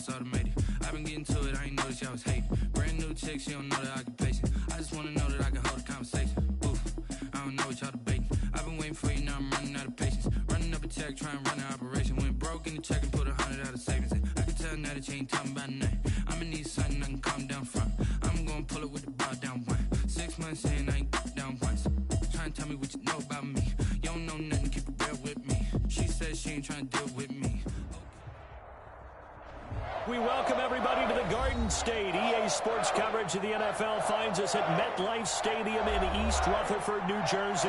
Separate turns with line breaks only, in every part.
automated. I've been getting to it, I ain't noticed y'all was hating. Brand new chick, she don't know the occupation. I just wanna know that I can hold a conversation. Oof, I don't know what y'all debating. I've been waiting for you, now I'm running out of patience. Running up a check, trying to run an operation. Went broke in the check and put 100 out of savings in. I can tell now that you ain't talking about nothing. I'ma need something I can calm down front. I'm gonna pull it with the bow down one. 6 months in, I ain't down once. Trying to tell me what you know about me. You don't know nothing, keep it real with me. She says she ain't trying to deal with me.
We welcome everybody to the Garden State. EA Sports coverage of the NFL finds us at MetLife Stadium in East Rutherford, New Jersey.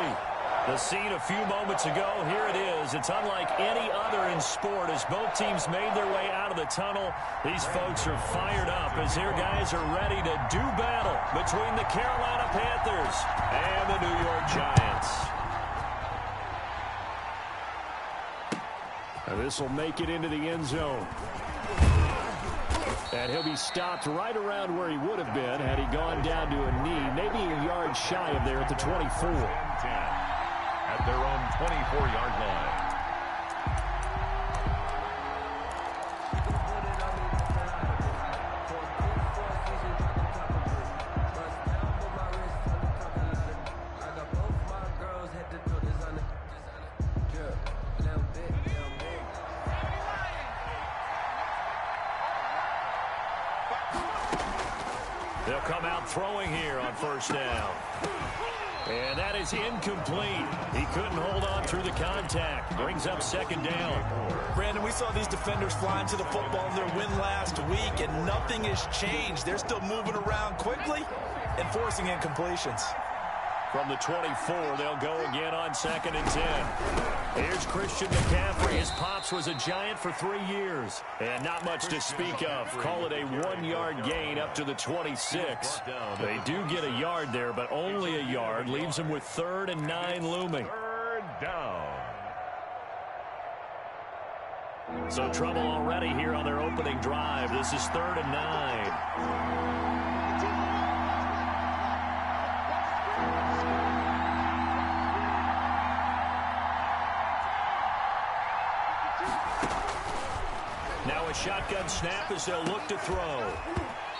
The scene a few moments ago, here it is. It's unlike any other in sport as both teams made their way out of the tunnel. These folks are fired up as their guys are ready to do battle between the Carolina Panthers and the New York Giants. And this will make it into the end zone. And he'll be stopped right around where he would have been had he gone down to a knee, maybe a yard shy of there at the 24.
At their own 24-yard line.
They'll come out throwing here on first down. And that is incomplete. He couldn't hold on through the contact. Brings up second down.
Brandon, we saw these defenders flying to the football in their win last week, and nothing has changed. They're still moving around quickly and forcing incompletions.
From the 24, they'll go again on 2nd and 10. Here's Christian McCaffrey. His pops was a Giant for 3 years. And not much to speak of. Call it a 1-yard gain up to the 26. They do get a yard there, but only a yard. Leaves them with 3rd and 9 looming.
Third down.
So trouble already here on their opening drive. This is 3rd and 9. Now a shotgun snap as they'll look to throw.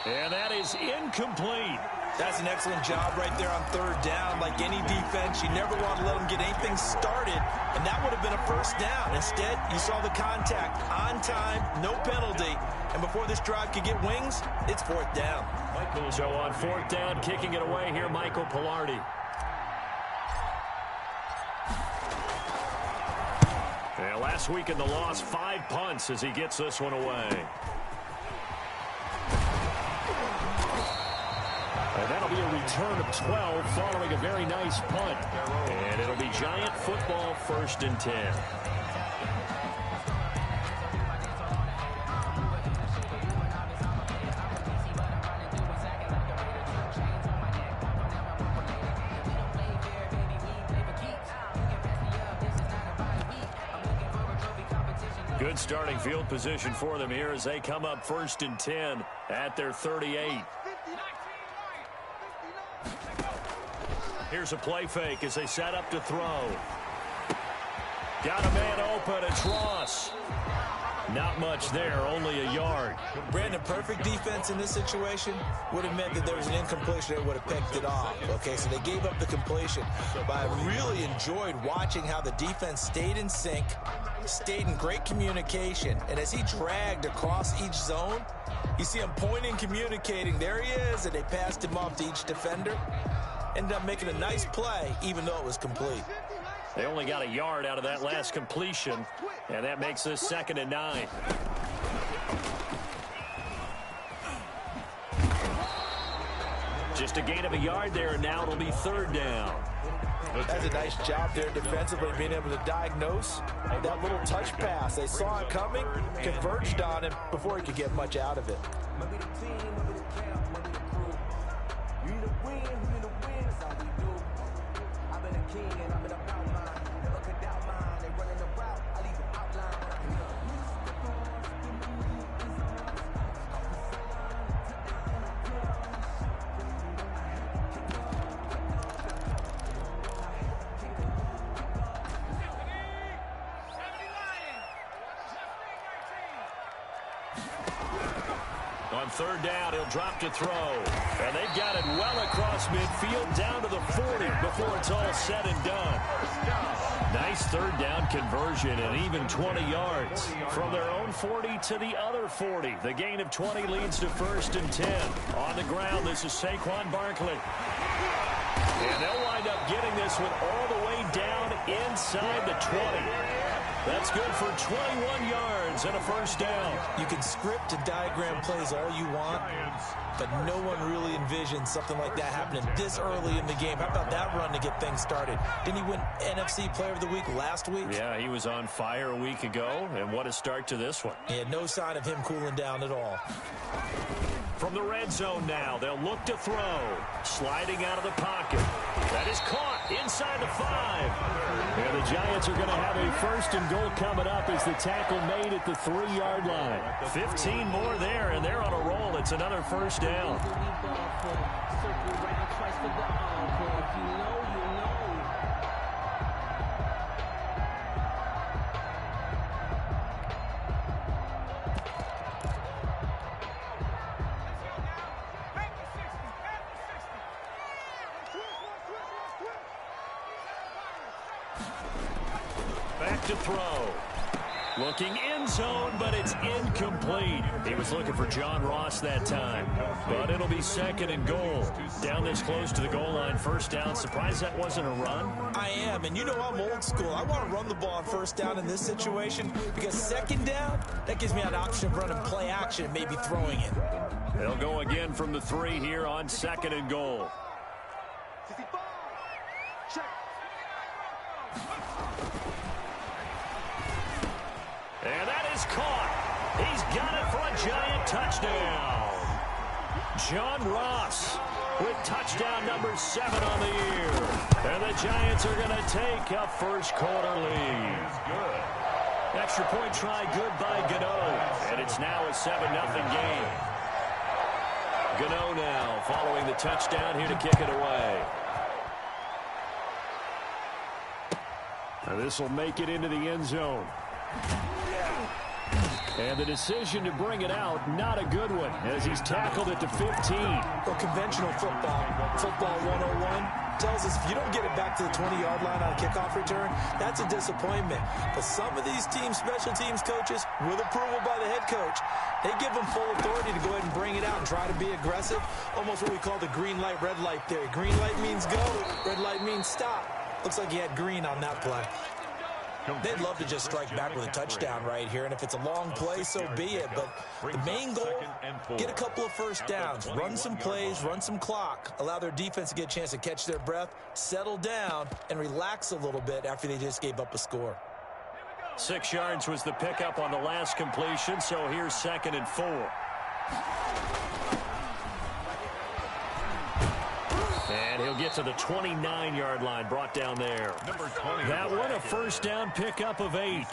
And that is incomplete.
That's an excellent job right there on 3rd down. Like any defense, you never want to let them get anything started, and that would have been a first down. Instead, you saw the contact on time, no penalty, and before this drive could get wings, it's 4th down.
So on 4th down, kicking it away here, Michael Pilardi. Yeah, last week in the loss, 5 punts as he gets this one away. And that'll be a return of 12 following a very nice punt. And it'll be Giant football 1st and 10. Good starting field position for them here as they come up 1st and 10 at their 38. Here's a play fake as they set up to throw. Got a man open. It's Ross. Not much there, only a yard.
Brandon, perfect defense in this situation would have meant that there was an incompletion. They would have picked it off. Okay, so they gave up the completion. But I really enjoyed watching how the defense stayed in sync, stayed in great communication. And as he dragged across each zone, you see him pointing, communicating. There he is, and they passed him off to each defender. Ended up making a nice play, even though it was complete.
They only got a yard out of that last completion, and that makes this 2nd and 9. Just a gain of a yard there, and now it'll be 3rd down.
That's a nice job there defensively, being able to diagnose that little touch pass. They saw it coming, converged on him before he could get much out of it.
On third down, he'll drop to throw. And they've got it well across midfield down to the 40 before it's all said and done. Nice third down conversion and even 20 yards. From their own 40 to the other 40. The gain of 20 leads to 1st and 10. On the ground, this is Saquon Barkley. And they'll wind up getting this one all the way down inside the 20. That's good for 21 yards and a 1st down.
You can script and diagram plays all you want, but no one really envisions something like that happening this early in the game. How about that run to get things started? Didn't he win NFC Player of the Week last week?
Yeah, he was on fire a week ago, and what a start to this one.
He had no sign of him cooling down at all.
From the red zone now, they'll look to throw. Sliding out of the pocket. That is caught inside the 5. And the Giants are going to have a 1st and goal coming up as the tackle made at the 3-yard line. 15 more there, and they're on a roll. It's another 1st down. Back to throw. Looking end zone, but it's incomplete. He was looking for John Ross that time. But it'll be 2nd and goal. Down this close to the goal line, 1st down. Surprised that wasn't a run?
I am, and you know I'm old school. I want to run the ball on 1st down in this situation because 2nd down, that gives me an option of running play action and maybe throwing it.
They'll go again from the 3 here on 2nd and goal. And that is caught. He's got it for a Giant touchdown. John Ross with touchdown number 7 on the year. And the Giants are going to take a 1st quarter lead. Extra point try good by Gano. And it's now a 7-0 game. Gano now following the touchdown here to kick it away. And this will make it into the end zone. And the decision to bring it out, not a good one, as he's tackled it to 15.
Well, conventional football 101, tells us if you don't get it back to the 20-yard line on a kickoff return, that's a disappointment. But some of these teams, special teams coaches, with approval by the head coach, they give them full authority to go ahead and bring it out and try to be aggressive. Almost what we call the green light, red light theory. Green light means go, red light means stop. Looks like he had green on that play. They'd love to just strike back with a touchdown right here, and if it's a long play, so be it. But the main goal, get a couple of 1st downs, run some plays, run some clock, allow their defense to get a chance to catch their breath, settle down, and relax a little bit after they just gave up a score.
6 yards was the pickup on the last completion, so here's 2nd and 4. And he'll get to the 29-yard line, brought down there. That one, a 1st down pickup of 8.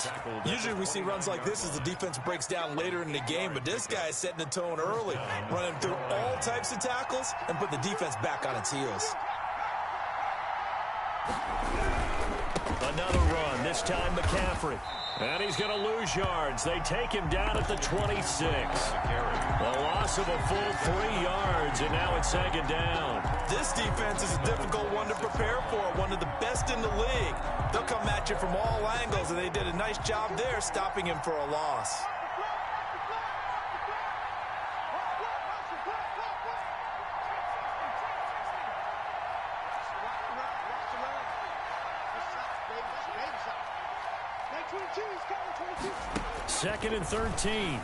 Usually we see runs like this as the defense breaks down later in the game, but this guy is setting the tone early, running through all types of tackles and put the defense back on its heels.
Another run, this time McCaffrey. And he's going to lose yards. They take him down at the 26. A loss of a full 3 yards, and now it's 2nd down.
This defense is a difficult one to prepare for, one of the best in the league. They'll come at you from all angles, and they did a nice job there stopping him for a loss.
Second and 13.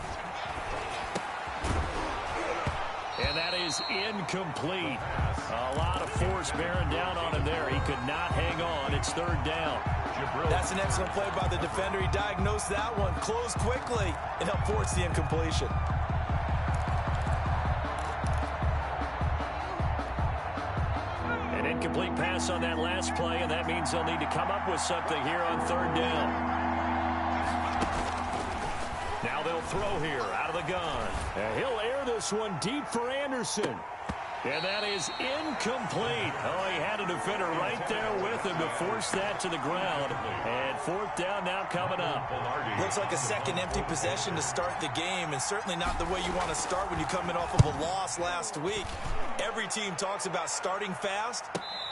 And that is incomplete. A lot of force bearing down on him there. He could not hang on. It's 3rd down.
That's an excellent play by the defender. He diagnosed that one, closed quickly, and helped force the incompletion.
An incomplete pass on that last play, and that means they'll need to come up with something here on 3rd down. Now they'll throw here out of the gun. And he'll air this one deep for Anderson. And that is incomplete. Oh, he had a defender right there with him to force that to the ground. And fourth down now coming up.
Looks like a second empty possession to start the game, and certainly not the way you want to start when you're coming off of a loss last week. Every team talks about starting fast.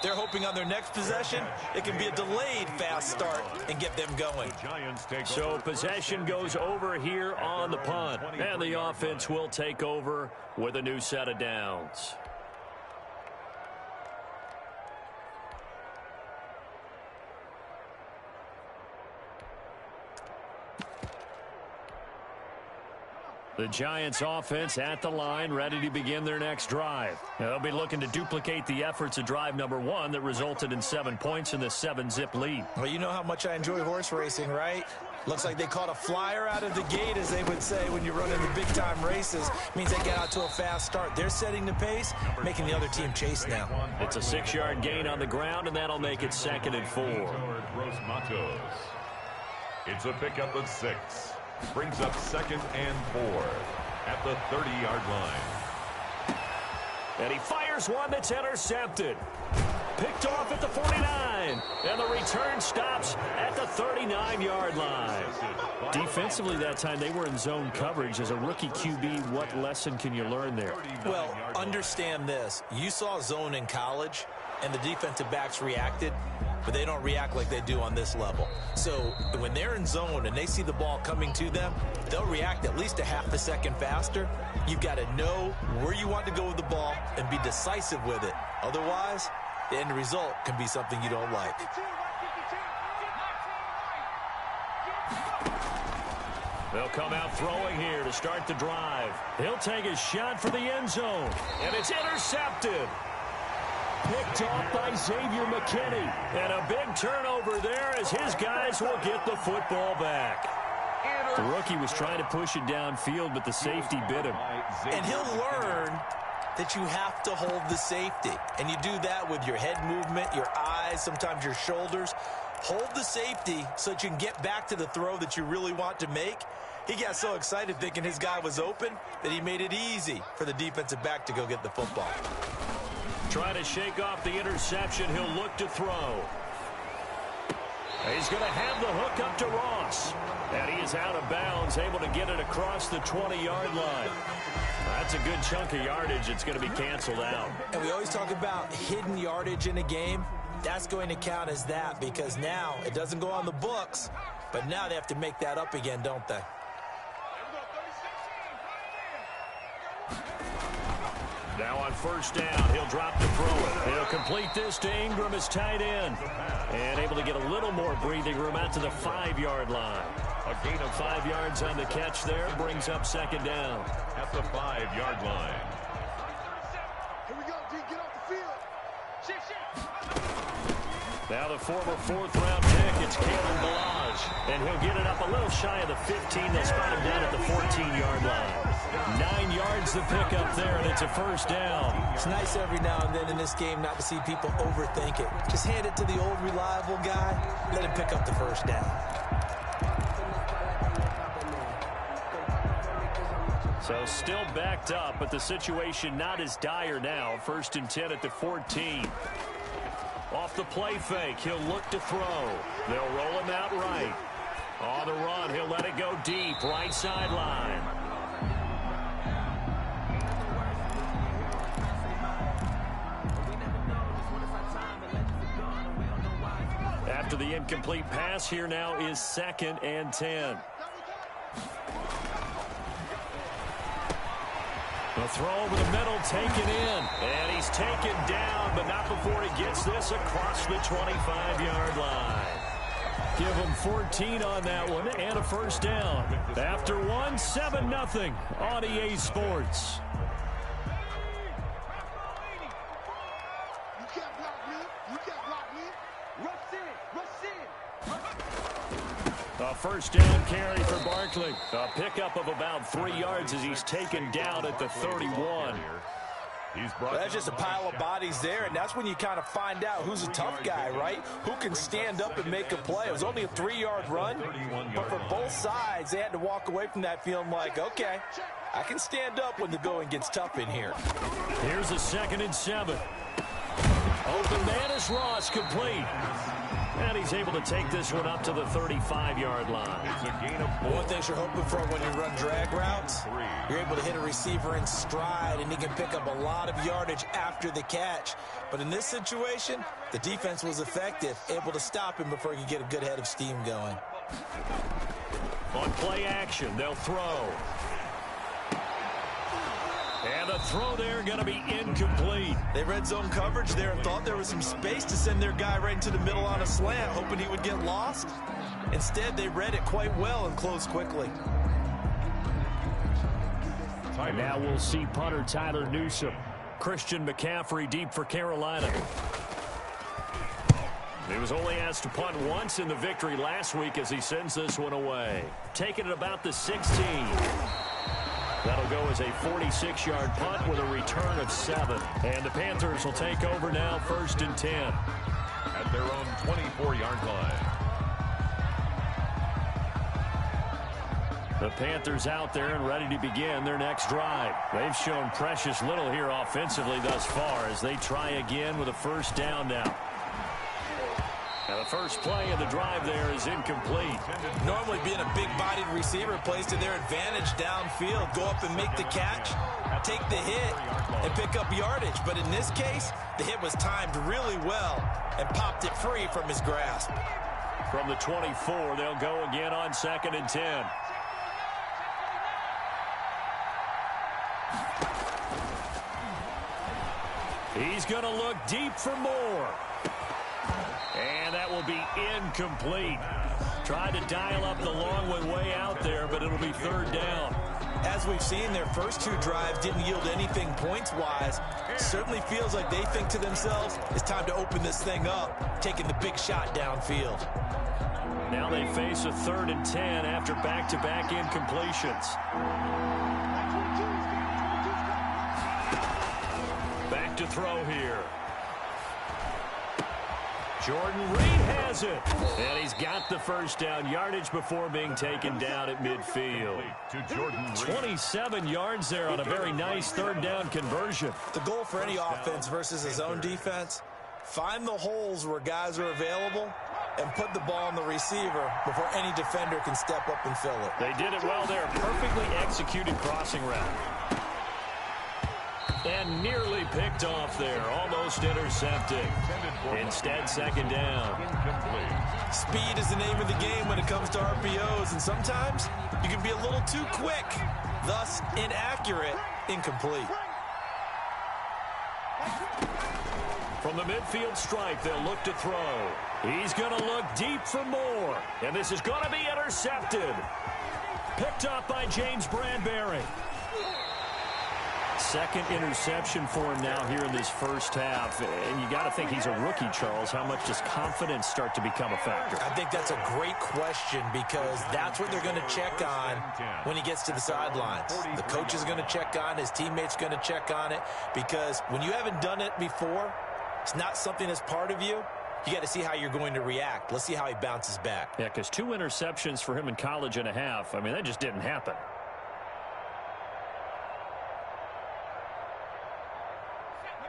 They're hoping on their next possession, it can be a delayed fast start and get them going.
So possession goes over here on the punt. And the offense will take over with a new set of downs. The Giants offense at the line, ready to begin their next drive. They'll be looking to duplicate the efforts of drive number 1 that resulted in 7 points in the 7-zip lead.
Well, you know how much I enjoy horse racing, right? Looks like they caught a flyer out of the gate, as they would say when you're running the big-time races. Means they get out to a fast start. They're setting the pace, making the other team chase now.
It's a 6-yard gain on the ground, and that'll make it 2nd and 4.
It's a pickup of 6. Brings up 2nd and 4 at the 30-yard line.
And he fires one that's intercepted. Picked off at the 49. And the return stops at the 39-yard line. Defensively that time, they were in zone coverage. As a rookie QB, what lesson can you learn there?
Well, understand this. You saw zone in college, and the defensive backs reacted, but they don't react like they do on this level. So when they're in zone and they see the ball coming to them, they'll react at least a half a second faster. You've got to know where you want to go with the ball and be decisive with it. Otherwise, the end result can be something you don't like.
They'll come out throwing here to start the drive. He'll take a shot for the end zone, and it's intercepted. Picked off by Xavier McKinney. And a big turnover there as his guys will get the football back. The rookie was trying to push it downfield, but the safety bit him.
And he'll learn that you have to hold the safety. And you do that with your head movement, your eyes, sometimes your shoulders. Hold the safety so that you can get back to the throw that you really want to make. He got so excited thinking his guy was open that he made it easy for the defensive back to go get the football.
Trying to shake off the interception. He'll look to throw. He's going to have the hook up to Ross. And he is out of bounds, able to get it across the 20-yard line. That's a good chunk of yardage. It's going to be canceled out.
And we always talk about hidden yardage in a game. That's going to count as that because now it doesn't go on the books, but now they have to make that up again, don't they?
Now on first down, he'll drop to throw it. He'll complete this to Ingram as tight end. And able to get a little more breathing room out to the 5-yard line. A gain of 5 yards on the catch there brings up 2nd down.
At the 5-yard line.
Here we go, D, get off the field. Shift.
Now the former 4th-round pick, it's Kalen Ballage. And he'll get it up a little shy of the 15. They'll spot him down at the 14-yard line. 9 yards to pick up there, and it's a first down.
It's nice every now and then in this game not to see people overthink it. Just hand it to the old reliable guy. Let him pick up the first down.
So still backed up, but the situation not as dire now. 1st and 10 at the 14. Off the play fake, he'll look to throw. They'll roll him out right. On the run, he'll let it go deep, right sideline. After the incomplete pass, here now is 2nd and 10. The throw over the middle, taken in. And he's taken down, but not before he gets this across the 25-yard line. Give him 14 on that one and a first down. After one, 7-0 on EA Sports.
You can't block me. You can't block me. Rush in.
A first down carry for Barkley. A pickup of about 3 yards as he's taken down at the 31.
Well, that's just a pile of bodies there, and that's when you kind of find out who's a tough guy, right? Who can stand up and make a play. It was only a 3-yard run, but for both sides, they had to walk away from that feeling like, okay, I can stand up when the going gets tough in here.
Here's a 2nd and 7. Open man is Ross, complete. And he's able to take this one up to the 35-yard line.
It's a gain of 4.
One thing you're hoping for when you run drag routes, you're able to hit a receiver in stride, and he can pick up a lot of yardage after the catch. But in this situation, the defense was effective, able to stop him before he could get a good head of steam going.
On play action, they'll throw. And the throw there going to be incomplete.
They read zone coverage there and thought there was some space to send their guy right into the middle on a slant, hoping he would get lost. Instead, they read it quite well and closed quickly.
And now we'll see punter Tyler Newsome. Christian McCaffrey deep for Carolina. He was only asked to punt once in the victory last week as he sends this one away. Taking it about the 16. That'll go as a 46-yard punt with a return of 7. And the Panthers will take over now, 1st and 10.
At their own 24-yard line.
The Panthers out there and ready to begin their next drive. They've shown precious little here offensively thus far as they try again with a 1st down now. Now the first play of the drive there is incomplete.
Normally being a big-bodied receiver plays to their advantage downfield. Go up and make the catch, take the hit, and pick up yardage. But in this case, the hit was timed really well and popped it free from his grasp.
From the 24, they'll go again on 2nd and 10. He's going to look deep for more. And that will be incomplete. Tried to dial up the long one way out there, but it'll be 3rd down.
As we've seen, their first 2 drives didn't yield anything points-wise. Certainly feels like they think to themselves, it's time to open this thing up, taking the big shot downfield.
Now they face a 3rd and 10 after back-to-back incompletions. Back to throw here. Jordan Reed has it. And he's got the 1st down yardage before being taken down at midfield.
To Jordan Reed.
27 yards there on a very nice 3rd down conversion.
The goal for any offense versus his own defense, find the holes where guys are available and put the ball on the receiver before any defender can step up and fill it.
They did it well there. Perfectly executed crossing route. And nearly picked off there. Almost intercepted. Instead, 2nd down.
Speed is the name of the game when it comes to RPOs, and sometimes you can be a little too quick, thus inaccurate, incomplete.
From the midfield stripe, they'll look to throw. He's going to look deep for more. And this is going to be intercepted. Picked up by James Bradbury. 2nd interception for him now here in this 1st half. And you got to think he's a rookie, Charles. How much does confidence start to become a factor?
I think that's a great question because that's what they're going to check on when he gets to the sidelines. The coach is going to check on, his teammates going to check on it, because when you haven't done it before, it's not something that's part of you. You got to see how you're going to react. Let's see how he bounces back.
Yeah, because 2 interceptions for him in college and a half. I mean, that just didn't happen.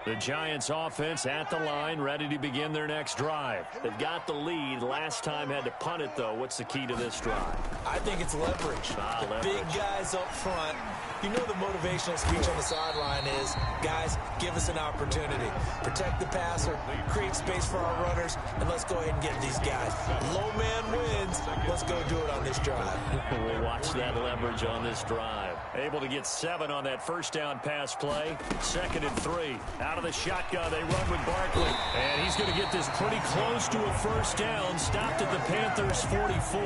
The Giants offense at the line, ready to begin their next drive. They've got the lead. Last time had to punt it, though. What's the key to this drive?
I think it's leverage. The big guys up front. You know the motivational speech on the sideline is, guys, give us an opportunity. Protect the passer, create space for our runners, and let's go ahead and get these guys. Low man wins. Let's go do it on this drive.
We'll watch that leverage on this drive. Able to get 7 on that 1st down pass play. 2nd and 3. Out of the shotgun, they run with Barkley. And he's going to get this pretty close to a 1st down. Stopped at the Panthers' 44.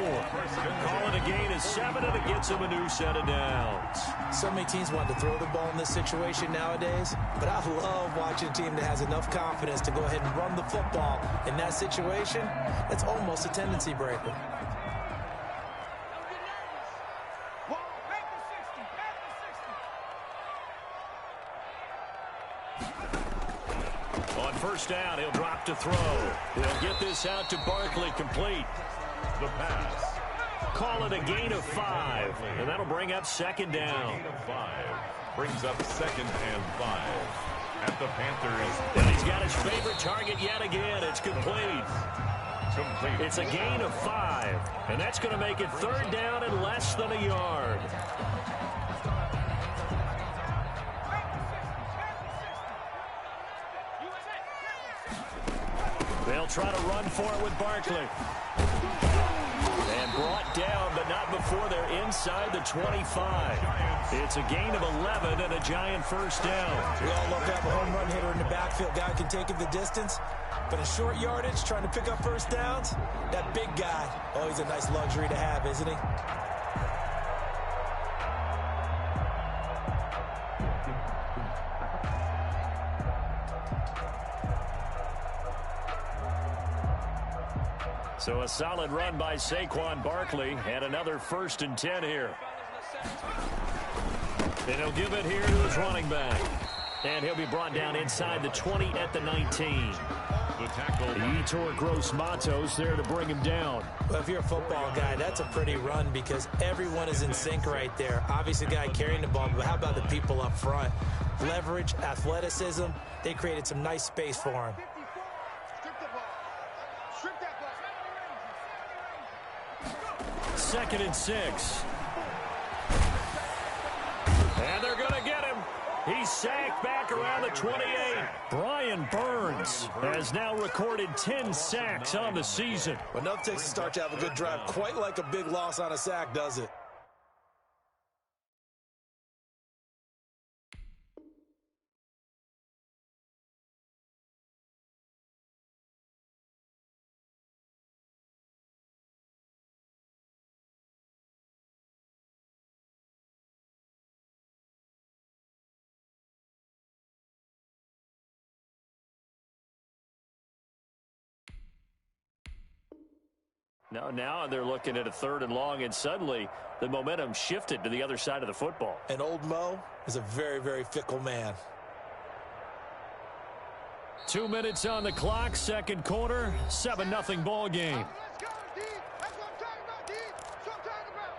Call it a gain of 7, and it gets him a new set of downs.
So many teams want to throw the ball in this situation nowadays, but I love watching a team that has enough confidence to go ahead and run the football in that situation. That's almost a tendency breaker.
On 1st down, he'll drop to throw. He'll get this out to Barkley, complete.
The pass.
call it a gain of 5, and that'll bring up second down.
Gain of 5 brings up 2nd and 5 at the Panthers.
And he's got his favorite target yet again. It's complete. It's a gain of 5, and that's going to make it 3rd down and less than a yard. They'll try to run for it with Barkley. And brought down, but not before they're inside the 25. It's a gain of 11 and a giant first down.
We all love to have a home run hitter in the backfield. Guy can take it the distance. But in short yardage, trying to pick up first downs, that big guy, oh, he's a nice luxury to have, isn't he?
So a solid run by Saquon Barkley, and another 1st and 10 here. And he'll give it here to his running back. And he'll be brought down inside the 20 at the 19.
The tackle.
Yetur Gross-Matos there to bring him down.
Well, if you're a football guy, that's a pretty run because everyone is in sync right there. Obviously, the guy carrying the ball, but how about the people up front? Leverage, athleticism, they created some nice space for him.
Strip that ball.
2nd and 6. And they're going to get him. He's sacked back around the 28. Brian Burns has now recorded 10 sacks on the season.
Enough takes to start to have a good drive. Quite like a big loss on a sack, does it?
Now they're looking at a 3rd and long, and suddenly the momentum shifted to the other side of the football.
And old Mo is a very, very fickle man.
2 minutes on the clock, 2nd quarter, 7-0 ball game.
Let's go, D. That's what I'm talking about, D. That's what I'm talking about.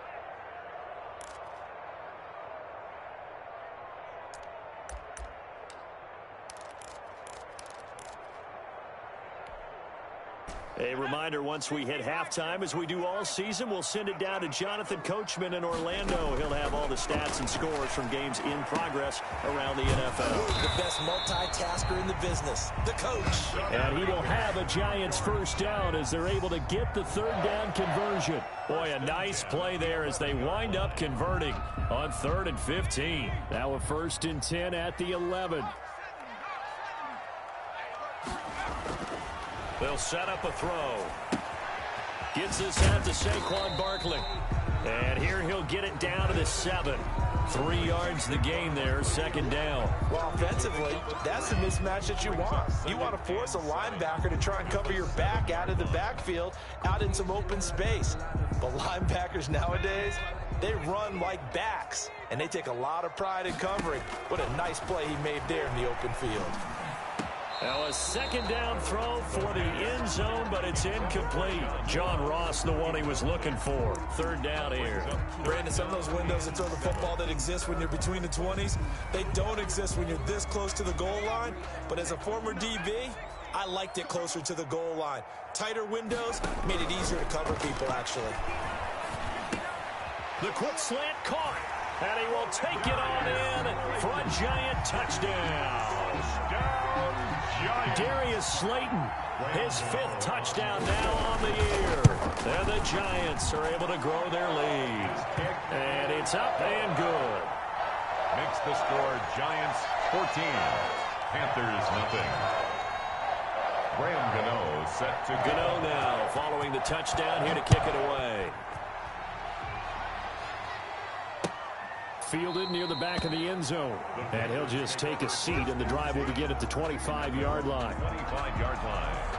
A reminder, once we hit halftime, as we do all season, we'll send it down to Jonathan Coachman in Orlando. He'll have all the stats and scores from games in progress around the NFL.
The best multitasker in the business, the coach.
And he will have a Giants first down as they're able to get the 3rd down conversion. Boy, a nice play there as they wind up converting on 3rd and 15. Now a 1st and 10 at the 11. They'll set up a throw. Gets this out to Saquon Barkley. And here he'll get it down to the 7. 3 yards the gain there, 2nd down.
Well, offensively, that's the mismatch that you want. You want to force a linebacker to try and cover your back out of the backfield, out in some open space. But linebackers nowadays, they run like backs, and they take a lot of pride in covering. What a nice play he made there in the open field.
Now a 2nd down throw for the end zone, but it's incomplete. John Ross, the one he was looking for. 3rd down here.
Brandon, some of those windows that throw the football that exist when you're between the 20s, they don't exist when you're this close to the goal line. But as a former DB, I liked it closer to the goal line. Tighter windows made it easier to cover people, actually.
The quick slant caught, and he will take it on in for a Giant touchdown. Darius Slayton, his 5th touchdown now on the year. And the Giants are able to grow their lead. And it's up and good.
Makes the score Giants 14, Panthers nothing. Graham Gano set to go.
Gano now following the touchdown here to kick it away. Fielded near the back of the end zone. And he'll just take a seat, and the drive will begin at the 25-yard line.
25-yard line.